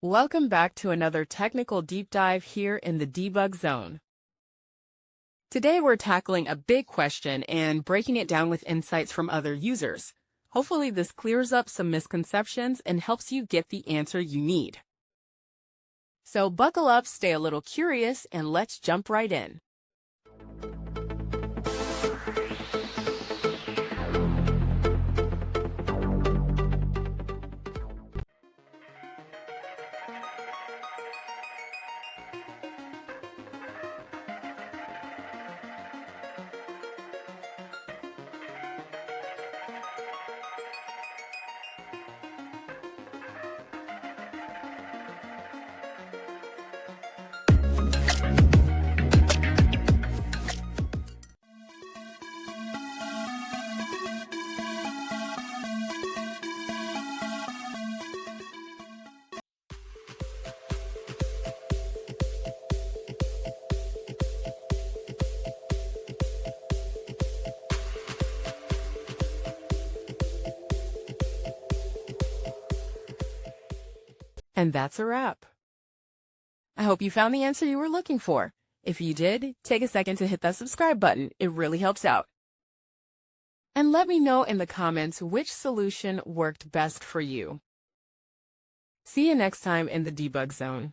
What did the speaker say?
Welcome back to another technical deep dive here in the Debug Zone. Today we're tackling a big question and breaking it down with insights from other users. Hopefully this clears up some misconceptions and helps you get the answer you need. So buckle up, stay a little curious, and let's jump right in. And that's a wrap. I hope you found the answer you were looking for. If you did, take a second to hit that subscribe button. It really helps out. And let me know in the comments which solution worked best for you. See you next time in the Debug Zone.